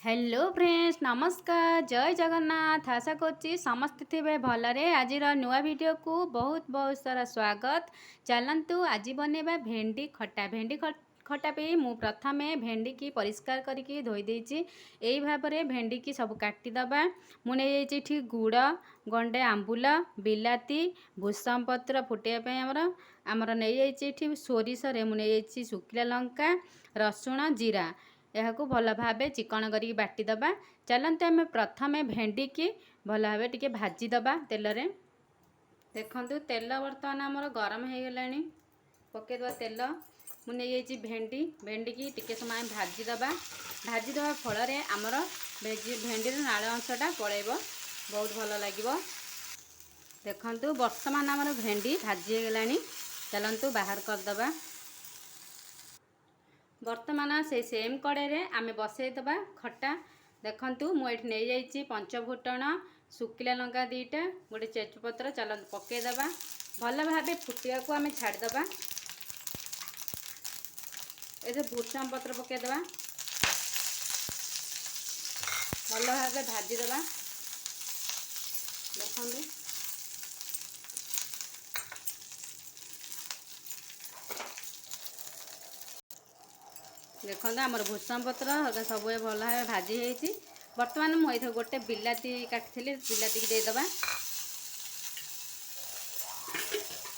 Hello friends नमस्कार जय जगन्नाथ आशा करछि समस्त थे भलरे आज नुआ वीडियो को बहुत बहुत सारा स्वागत। चलतु आज बनेबा भेंडी खटा। खटा पे मु प्रथमे भेंडी की परिष्कार करके धोई देछि। एई भाबरे भेंडी की सब काटिदबा। मु नै ठीक गुड़ गंडे आंबुल बिलाती भूषम पत्र फुटिया पे आमर नै ठीक सोरिष रे मु नै सुखिला लंका रसुण जीरा यह भल भाव चिकन करी बाटिदबा। चलते आम प्रथम भेंडी की भल भाव टी भाजीदबा तेल रे। देखु तेल बर्तमान आमर गरम हो गला। पकईदबा तेल मुझे भेंडी भेंडी की टिके समय भाजीदबा। भाजीदबा फल आमर भेंडी नाल अंशटा पलैब बहुत भल लगे। देखु बर्तमान आमर भेंडी भाजी गला। चलतु बाहर करदबा। बर्तमान से सेम कड़े आम बसईदबा खटा। देखु मुझे नहीं जाइए पंचफुटण सुखिला लंका दीटा गोटे तेजपत्र चलते पकईदबा। भल भाव फुटिया को आम छाड़दबा। ये भूषण पत्र पकईदबा भल भाव भाजीदबा। देखु देखो आमर भूषण पत्र सब भल भाव भाजी होती। बर्तमान मुझे गोटे बिलाती काटी बिलाती की देदबा।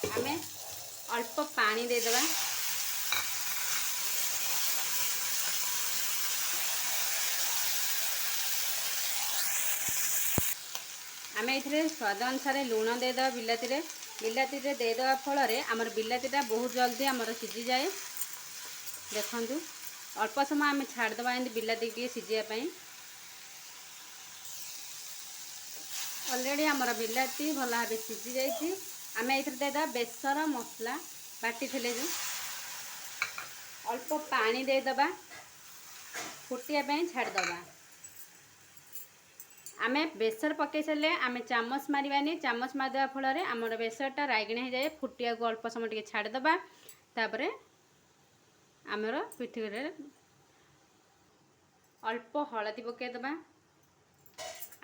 आम अल्प पानी देदबा। आम ये स्वाद अनुसार लुण देदबा। बिलाती देदबा फल आमर बिलातीटा बहुत जल्दी आमर सीझी जाए। देखु अल्प समय आम छाड़दबा बिलाती के सीझापी। अलरेडी आमर बिलाती भल भाव सीझी जाइए। आम ये देदबा बेसर मसला बाटी थे जो अल्प पानी देदबा फुटियापी छाड़दबा। आम बेसर पकई सारे आम चामच मारानी। चामच मारदेवा फल आमर बेसरटा राइगण हो जाए। फुटिया को अल्प समय टे छाड़दबा। तापर आमर पिठे अल्प हलदी पकईदबा।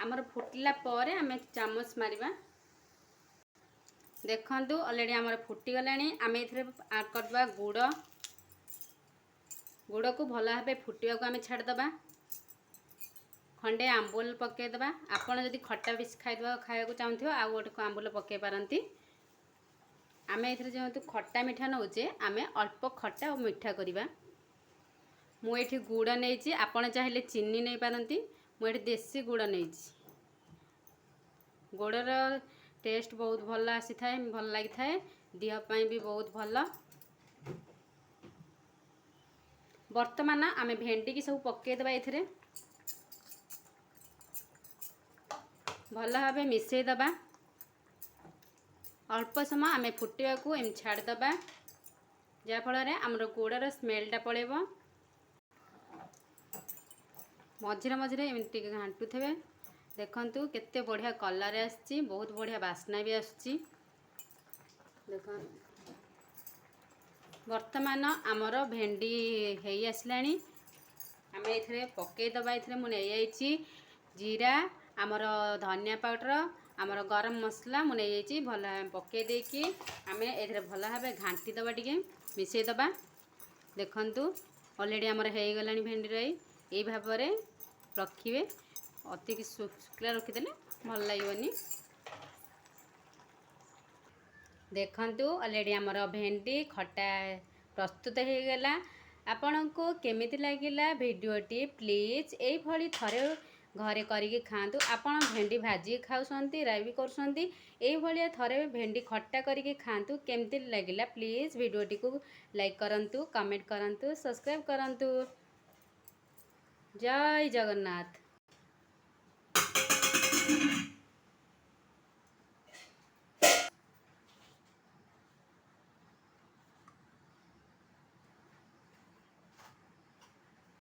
आमर फुटिला पर आम चामच मारिबा। देखु अलरेडी आमर फुटीगला। आम ये आड करदबा गुड़। गुड़ को भल भाव फुटिया को आम छाड़दबा। खंडे आंबुल पकईदबा। आपड़ जदि खट्टा बेस खाया चाहूँ आउ गोटे आंबुल पकई पारती। आम ये जेहेतु खट्टा मीठा नौचे आम अल्प खट्टा और मीठा करवा। मुझे गुड़ नहीं आपड़ चाहिए चीनी नहीं पारती। मुझे देसी गुड़ नहीं। गुड़र टेस्ट बहुत भल आसी था भल लगी था देहपाई भी बहुत भल। बर्तमान आम भेंडी की सब पकईदबा। ये भल भाव मिसईदबा। अल्प समय आम फुटिया को एम छाड़दबा जहाँफल आमर गुड़र स्मेलटा पलैब। मझे मझे एमती घाटू थे। देखु केते बढ़िया कलर आसी बहुत बढ़िया बास्ना भी आसुची। देख बर्तमान आमर भेंडी हो आसला। आम ये पकईदबा। ये मुझे जीरा आमर धनिया पाउडर आमर गरम मसला मुझे भल पकई देकी आम ये भल भाव घाटीदबा टे मिसईदबा। देखु अलरेडी आमर हो गला भेंडी यही भाव रखिए। अति शुक्ला रखीदे भल लगे। देखु अलरेडी आमर भेंडी खटा प्रस्तुत हो गला। आपण को केमिति लागिला वीडियोटी प्लीज ये थरे घरे करिके खातु। आपण भेंडी भाजी खाऊसंती राई भी करसंती ये थरे भेंडी खट्टा करिके खातु। केमिति लागिला प्लीज वीडियोटी को लाइक करंतु कमेंट करंतु सब्सक्राइब करंतु। जय जगन्नाथ।